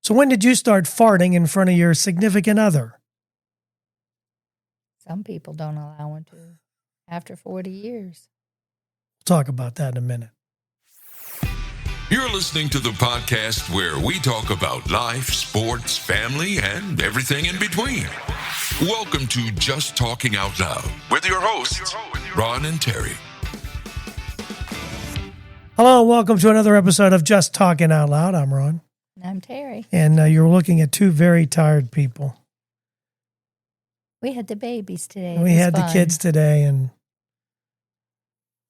So when did you start farting in front of your significant other? Some people don't allow one to after 40 years. We'll talk about that in a minute. You're listening to the podcast where we talk about life, sports, family, and everything in between. Welcome to Just Talking Out Loud with your hosts, Ron and Terry. Hello, and welcome to another episode of Just Talking Out Loud. I'm Ron. And I'm Terry. And you're looking at two very tired people. We had the babies today. We had the kids today, and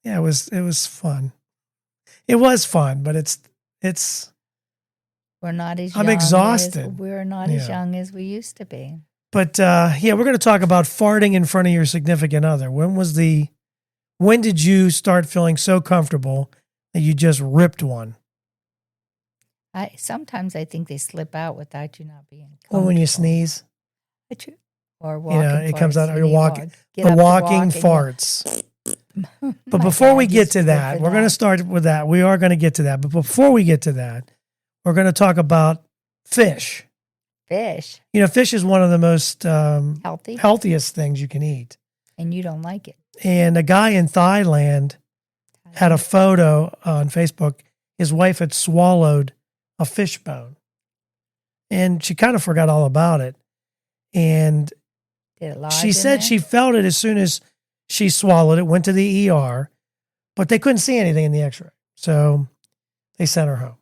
yeah, it was fun. It was fun, but it's. We're not as young. I'm exhausted. We're not as young as we used to be. But we're going to talk about farting in front of your significant other. When did you start feeling so comfortable that you just ripped one? Sometimes I think they slip out without you not being comfortable. Well, when you sneeze, or walking, it comes out. You're walking. The walking farts. But before we get to that, we're going to start with that. We are going to get to that. But before we get to that, we're going to talk about fish. Fish. Fish is one of the most healthiest things you can eat. And you don't like it. And a guy in Thailand had a photo on Facebook. His wife had swallowed a fish bone. And she kind of forgot all about it. And she said she felt it as soon as she swallowed it, went to the ER, but they couldn't see anything in the x-ray. So they sent her home.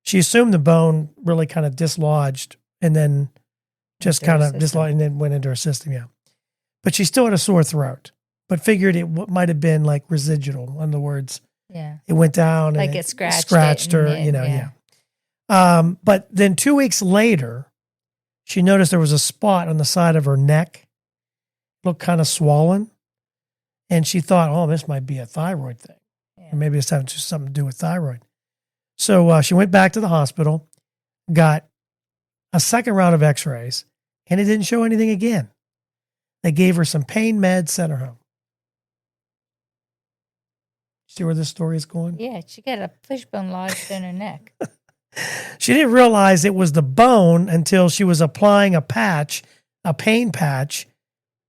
She assumed the bone really kind of dislodged and then just kind of dislodged and then went into her system, yeah. But she still had a sore throat, but figured it might have been like residual. In other words, it went down like and it scratched her, yeah. But then 2 weeks later, she noticed there was a spot on the side of her neck, looked kind of swollen. And she thought, oh, this might be a thyroid thing. Yeah. Or maybe it's having something to do with thyroid. So she went back to the hospital, got a second round of x-rays, and it didn't show anything again. They gave her some pain meds, sent her home. See where this story is going? Yeah, she got a fishbone lodged in her neck. She didn't realize it was the bone until she was applying a pain patch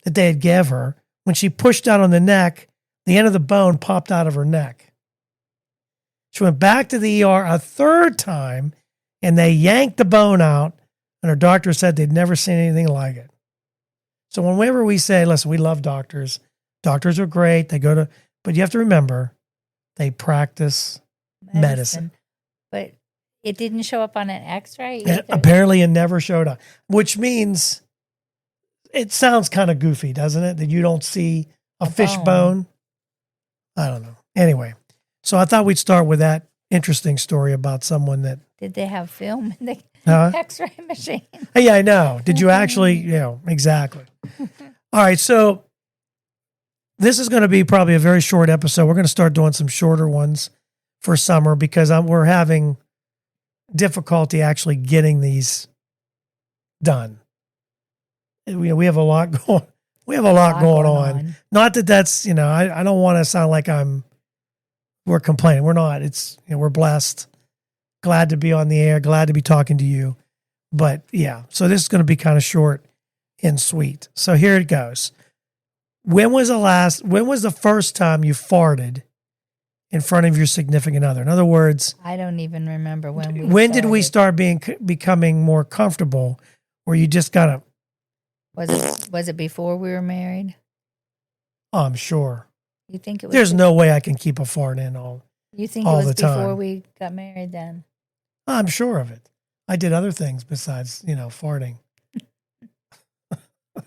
that they had gave her. When she pushed down on the neck, the end of the bone popped out of her neck. She went back to the ER a third time, and they yanked the bone out, and her doctor said they'd never seen anything like it. So whenever we say, listen, we love doctors. Doctors are great. But you have to remember, they practice medicine. But it didn't show up on an x-ray either? Apparently it never showed up, which means it sounds kind of goofy, doesn't it? That you don't see a fish bone. I don't know. Anyway, so I thought we'd start with that interesting story about someone that... Did they have film in the x-ray machine? Yeah, I know. Did you actually, exactly. All right, so this is going to be probably a very short episode. We're going to start doing some shorter ones for summer because we're having difficulty actually getting these done. We have a lot going. We have a lot going on. Not that that's I don't want to sound like we're complaining. We're not. It's we're blessed. Glad to be on the air. Glad to be talking to you. But yeah, so this is going to be kind of short and sweet. So here it goes. When was the first time you farted in front of your significant other? In other words, I don't even remember when. When did we start becoming more comfortable, where you just got to? Was it before we were married? Oh, I'm sure. You think it was? There's no way I can keep a fart in all. You think all it was the time. Before we got married? Then I'm sure of it. I did other things besides farting. If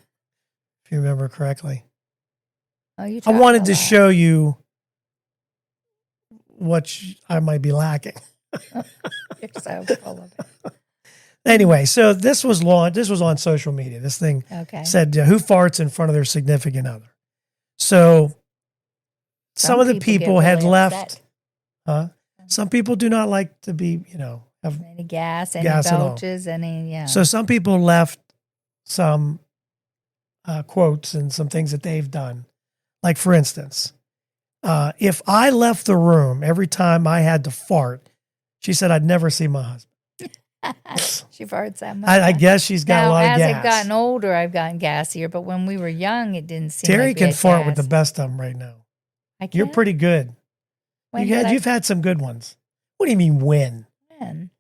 you remember correctly. Oh, you. I wanted to show you what I might be lacking. You're so full of it. Anyway, so this was launched. This was on social media. This thing said, "Who farts in front of their significant other?" So some of the people had left. Some people do not like to be, have any gas, any belches, any. So some people left some quotes and some things that they've done. Like for instance, if I left the room every time I had to fart, she said I'd never see my husband. She farts that much. I guess she's got now, a lot of as gas. I've gotten older, I've gotten gassier. But when we were young, it didn't seem Terry like we can had fart gas. with the best of them right now. I can. You're pretty good. You've had some good ones. What do you mean when? When?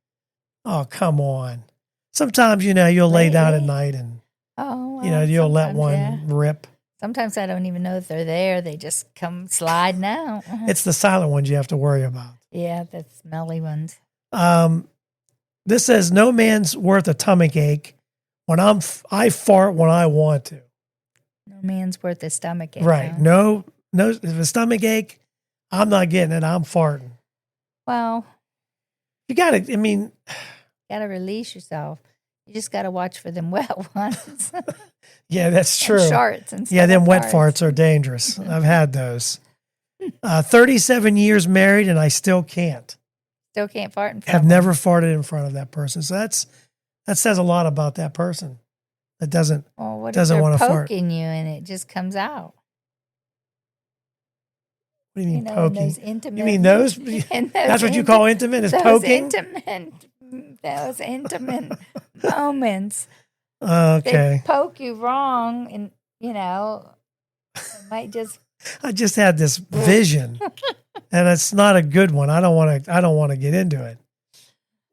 Oh, come on. Sometimes, you'll lay down at night and, you'll let one rip. Sometimes I don't even know if they're there. They just come sliding out. It's the silent ones you have to worry about. Yeah, the smelly ones. This says no man's worth a stomach ache when I fart when I want to. No man's worth a stomach ache. Right. Huh? No, if a stomach ache, I'm not getting it. I'm farting. Well, You got to, gotta release yourself. You just gotta watch for them wet ones. yeah, that's true. And sharts and stuff. Yeah, them wet farts are dangerous. I've had those. 37 years married and I still can't. Still can't fart in front Have of never farted in front of that person. So that says a lot about that person. That doesn't what doesn't if want to they're fart. poking you and it just comes out? What do you mean in poking? those intimate, You mean those? That's what you call intimate, is poking? Those intimate moments. Okay. They poke you wrong and, it might just. I just had this vision and it's not a good one. I don't want to get into it.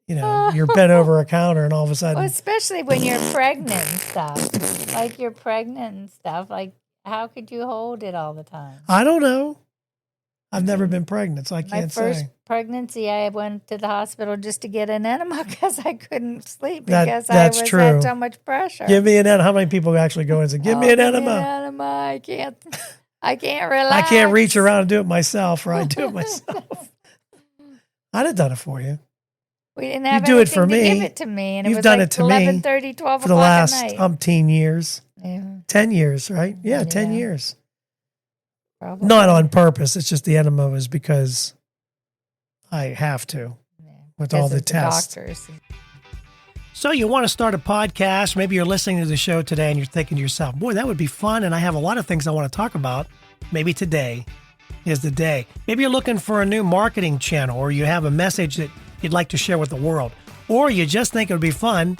You're bent over a counter and all of a sudden. Well, especially when you're pregnant and stuff. Like you're pregnant and stuff. Like, how could you hold it all the time? I don't know. I've never been pregnant, so I can't say. My first pregnancy, I went to the hospital just to get an enema because I couldn't sleep because I had so much pressure. Give me an enema. How many people actually go and say, give me an enema? Give me an enema. I can't relax. I can't reach around and do it myself, or I do it myself. I'd have done it for you. We didn't have you do it for anything to me. give it to me. And You've it was done like it to 11:30, 12 for the o'clock last at night. umpteen years. Yeah. 10 years, right? Yeah, 10 Yeah. years. Probably. Not on purpose. It's just the enema was because I have to with all the tests. Doctors. So you want to start a podcast. Maybe you're listening to the show today and you're thinking to yourself, boy, that would be fun. And I have a lot of things I want to talk about. Maybe today is the day. Maybe you're looking for a new marketing channel, or you have a message that you'd like to share with the world, or you just think it would be fun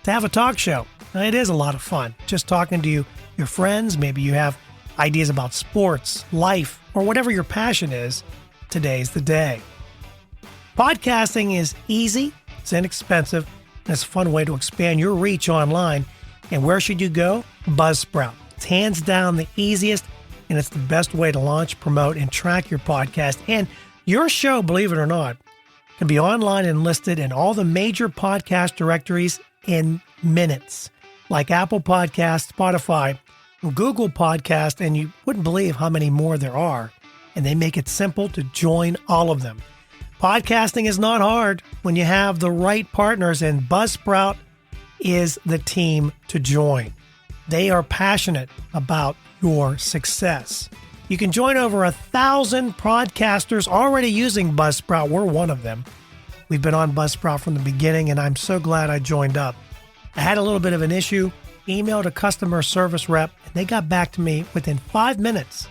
to have a talk show. Now, it is a lot of fun just talking to your friends. Maybe you have ideas about sports, life, or whatever your passion is. Today's the day. Podcasting is easy, it's inexpensive, and it's a fun way to expand your reach online. And where should you go? Buzzsprout. It's hands down the easiest, and it's the best way to launch, promote, and track your podcast. And your show, believe it or not, can be online and listed in all the major podcast directories in minutes, like Apple Podcasts, Spotify, Google Podcast, and you wouldn't believe how many more there are. And they make it simple to join all of them. Podcasting is not hard when you have the right partners, and Buzzsprout is the team to join. They are passionate about your success. You can join over 1,000 podcasters already using Buzzsprout. We're one of them. We've been on Buzzsprout from the beginning, and I'm so glad I joined up. I had a little bit of an issue, emailed a customer service rep, and they got back to me within 5 minutes,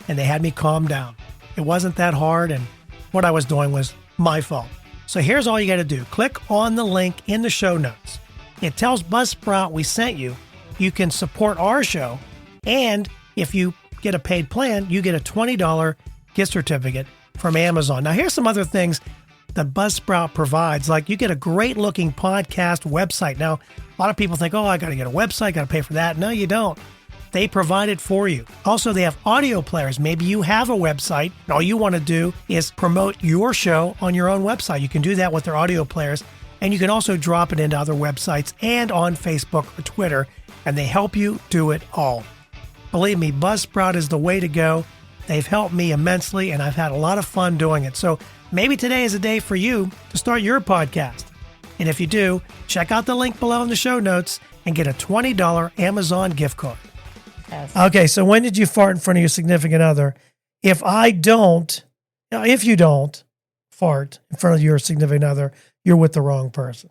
and they had me calm down. It wasn't that hard, and what I was doing was my fault. So here's all you got to do. Click on the link in the show notes. It tells Buzzsprout we sent you. You can support our show, and if you get a paid plan, you get a $20 gift certificate from Amazon. Now, here's some other things that Buzzsprout provides. Like, you get a great looking podcast website. Now, a lot of people think, oh, I got to get a website, got to pay for that. No, you don't. They provide it for you. Also, they have audio players. Maybe you have a website, and all you want to do is promote your show on your own website. You can do that with their audio players, and you can also drop it into other websites and on Facebook or Twitter, and they help you do it all. Believe me, Buzzsprout is the way to go. They've helped me immensely, and I've had a lot of fun doing it. So maybe today is a day for you to start your podcast. And if you do, check out the link below in the show notes and get a $20 Amazon gift card. Yes. Okay, so when did you fart in front of your significant other? If you don't fart in front of your significant other, you're with the wrong person.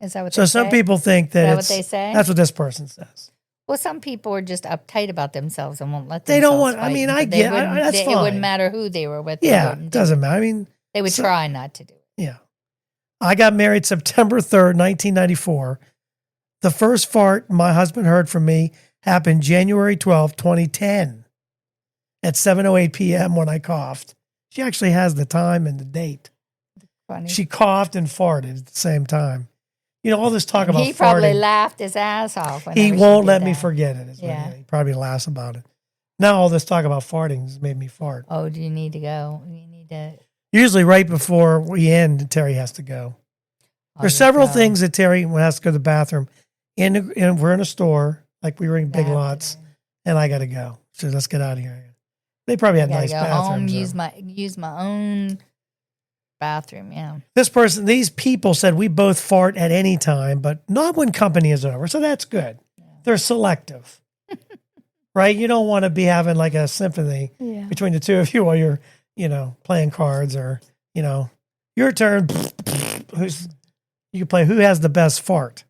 Is that what So they some say? people think that Is that it's, what they say? that's what this person says. Well, some people are just uptight about themselves and won't let They themselves don't want- I fight, mean, but I they get- wouldn't- that's It fine. wouldn't matter who they were with. They Yeah, wouldn't it do doesn't matter. I mean, They would so- try not to do it. yeah. I got married September 3rd, 1994. The first fart my husband heard from me happened January 12th, 2010 at 7:08 p.m. when I coughed. She actually has the time and the date. Funny. She coughed and farted at the same time. You know, all this talk about farting. He probably laughed his ass off. He won't let me forget it. He probably laughs about it. Now all this talk about farting has made me fart. Oh, do you need to go? You need to. Usually right before we end, Terry has to go. There's several things that Terry has to go to the bathroom. And we're in a store, like we were in Big Lots, and I got to go. So let's get out of here. They probably had nice bathrooms. Use my own bathroom. Yeah. These people said we both fart at any time, but not when company is over. So that's good. Yeah. They're selective, right? You don't want to be having like a symphony between the two of you while you're, playing cards or, your turn. You can play who has the best fart.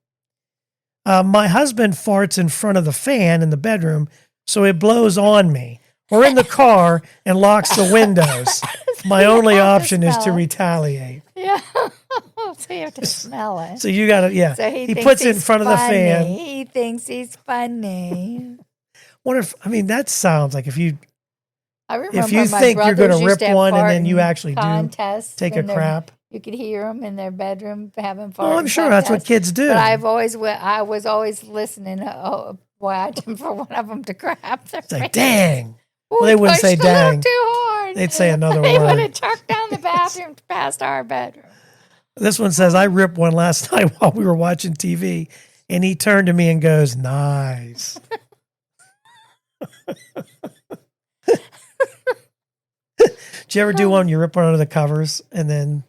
My husband farts in front of the fan in the bedroom, so it blows on me. Or in the car and locks the windows. My only option is to retaliate. Yeah. So you have to smell it. So you got to, So he puts it in front of the fan. He thinks he's funny. That sounds like if you think you're going to rip one and then you actually do take a crap. You could hear them in their bedroom having fart. Oh, I'm sure that's what kids do. But I was always listening, watching for one of them to crap. It's like, dang. Well, they wouldn't say dang. Too hard. They'd say another word. They would have chucked down the bathroom past our bedroom. This one says, I ripped one last night while we were watching TV, and he turned to me and goes, nice. Did you ever do one? You rip one under the covers and then...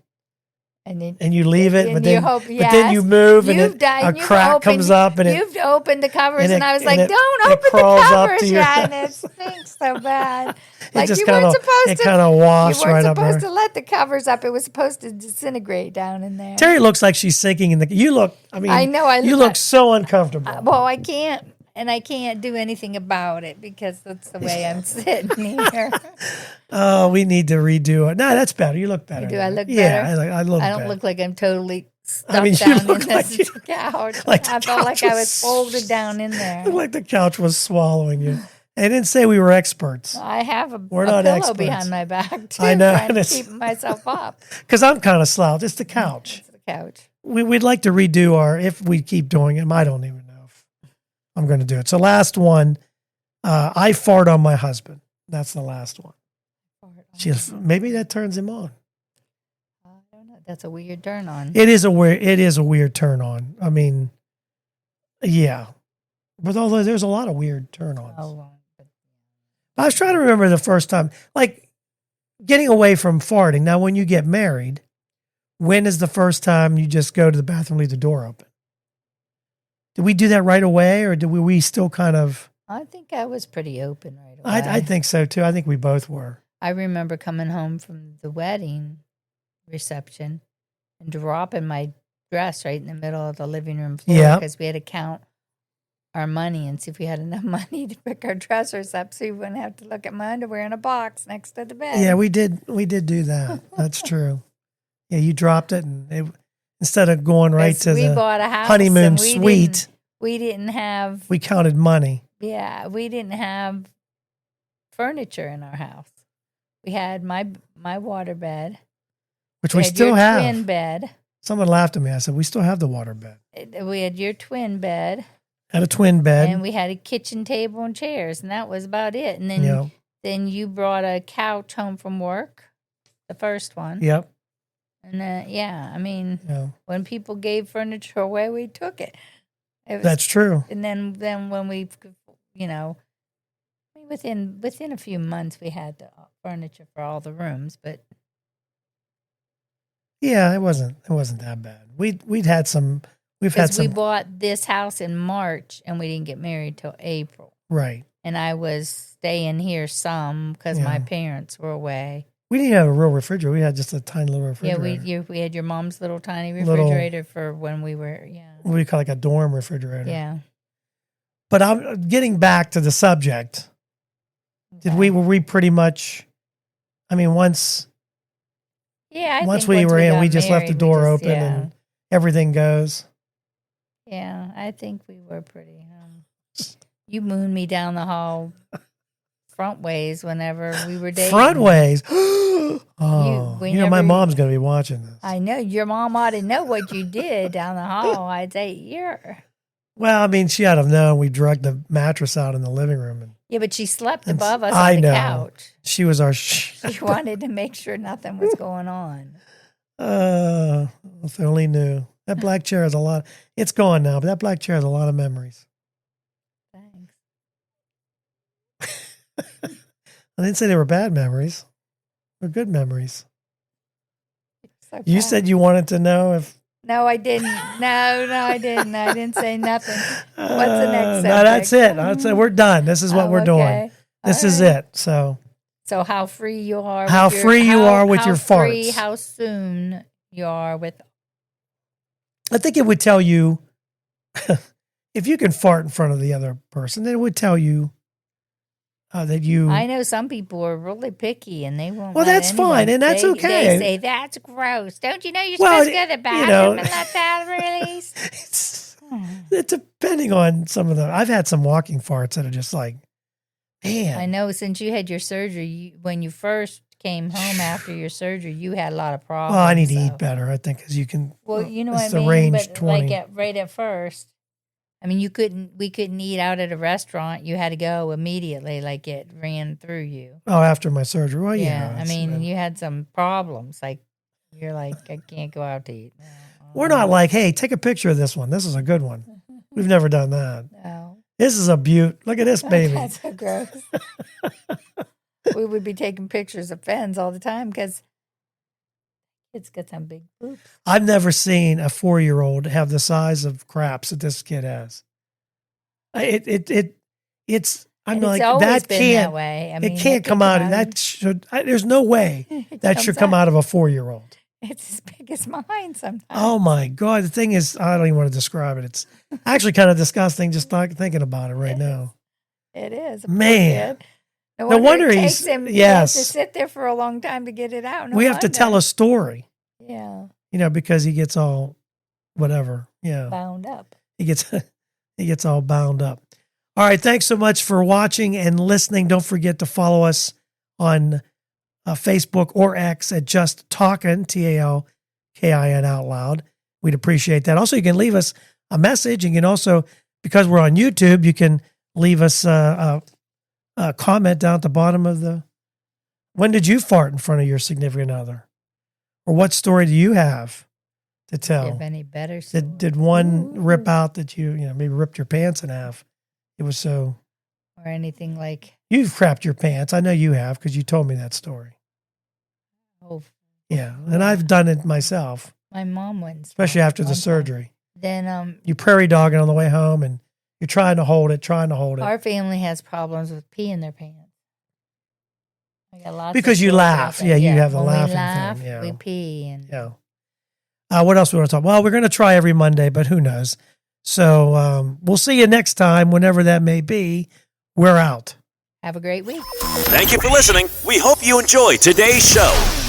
And you leave it, but then you move and a crack comes up and you've opened the covers and I was like, don't open the covers yet, and it stinks so bad. Like you weren't supposed to. It kind of wafts right up there. You weren't supposed to let the covers up. It was supposed to disintegrate down in there. Terry looks like she's sinking in the. You look. I know. You look so uncomfortable. Well, I can't. And I can't do anything about it because that's the way I'm sitting here. Oh, we need to redo it. No, that's better. You look better. Do I look better? Yeah, I look better. I don't look like I'm totally stuffed down in this couch. Like I felt like I was folded down in there. Like the couch was swallowing you. I didn't say we were experts. I have a pillow experts. Behind my back, too. I know. Trying to keep myself up. Because I'm kind of slouched. It's the couch. It's the couch. We'd like to redo if we keep doing it. I don't even know. I'm going to do it. So last one, I fart on my husband. That's the last one. Maybe that turns him on. I don't know. That's a weird turn on. It is a weird turn on. I mean, yeah. But although there's a lot of weird turn ons. Oh, I was trying to remember the first time, like getting away from farting. Now, when you get married, when is the first time you just go to the bathroom, leave the door open? Did we do that right away, or were we still kind of... I think I was pretty open right away. I think so, too. I think we both were. I remember coming home from the wedding reception and dropping my dress right in the middle of the living room floor because we had to count our money and see if we had enough money to pick our dressers up so you wouldn't have to look at my underwear in a box next to the bed. Yeah, we did do that. That's true. Yeah, you dropped it and instead of going right to the honeymoon suite, we didn't have... We counted money. Yeah, we didn't have furniture in our house. We had my water bed. Which we still have. Twin bed. Someone laughed at me. I said, we still have the water bed. We had your twin bed. Had a twin bed. And we had a kitchen table and chairs, and that was about it. And then you brought a couch home from work, the first one. Yep. And when people gave furniture away, we took it. That's true. And then when we, within a few months, we had the furniture for all the rooms. But yeah, it wasn't that bad. We'd had some. We bought this house in March, and we didn't get married till April. Right. And I was staying here some because my parents were away. We didn't have a real refrigerator. We had just a tiny little refrigerator. Yeah, we had your mom's little tiny refrigerator for when we were, What we call like a dorm refrigerator. Yeah. But I'm getting back to the subject. Okay. Were we pretty much, once... Yeah, I once think we were in, got we just left the married, door open and everything goes. Yeah, I think we were pretty. You mooned me down the hall front ways whenever we were dating. Front ways? Oh, my mom's going to be watching this. I know. Your mom ought to know what you did down the hall. I'd say, Well, I mean, she ought to have known we dragged the mattress out in the living room. Yeah, but she slept above us on the couch. She was our... She wanted to make sure nothing was going on. If they only knew. That black chair has a lot... It's gone now, but that black chair has a lot of memories. Thanks. I didn't say they were bad memories. They're good memories. So you said you wanted to know if... No, I didn't. No, I didn't. I didn't say nothing. What's the next subject? No, that's it. That's it. We're done. This is what we're doing. This is it. So how free you are. How free you are with your farts. How soon you are with... I think it would tell you, if you can fart in front of the other person, then it would tell you that you... I know some people are really picky and they won't... Well, that's fine, and that's okay. They say, that's gross. Don't you know you're supposed to go to the bathroom and let that release? It's depending on some of the... I've had some walking farts that are just like, man. I know since you had your surgery, when you first came home after your surgery, you had a lot of problems. Well, I need to eat better, I think, because you can... Well, you know what I mean? Range but 20. like right at first... I mean, we couldn't eat out at a restaurant. You had to go immediately, like it ran through you. Oh, after my surgery. Well, yeah. I mean, you had some problems. Like, you're like, I can't go out to eat. No, we're not like, hey, take a picture of this one. This is a good one. We've never done that. No. This is a beaut. Look at this baby. That's so gross. We would be taking pictures of Fens all the time because it's got some big poops. I've never seen a 4-year-old have the size of craps that this kid has. It's. I'm like, that can't. That way. I mean, it can't come out. That should. There's no way that should come out of a 4-year-old. It's as big as mine sometimes. Oh my God! The thing is, I don't even want to describe it. It's actually kind of disgusting just thinking about it right now. It is, man. No wonder it he's takes him, yes. He has to sit there for a long time to get it out. We have to tell a story. Yeah. Because he gets all whatever. Yeah. Bound up. He gets all bound up. All right. Thanks so much for watching and listening. Don't forget to follow us on Facebook or X at Just Talkin', TALKIN out loud. We'd appreciate that. Also, you can leave us a message. You can also, because we're on YouTube, you can leave us a comment down at the bottom of the... When did you fart in front of your significant other? Or what story do you have to tell? Do you have any better story? Did one rip out that you maybe ripped your pants in half? It was so... Or anything like... You've crapped your pants. I know you have because you told me that story. Oh. Yeah, and I've done it myself. My mom went. Especially after the surgery. Then you prairie dogging on the way home and you're trying to hold it. Our family has problems with peeing their pants. I got lots because you laugh. Yeah, you have the laughing we laugh, thing. Yeah. We pee. And yeah. What else we want to talk? Well, we're going to try every Monday, but who knows? So we'll see you next time, whenever that may be. We're out. Have a great week. Thank you for listening. We hope you enjoyed today's show.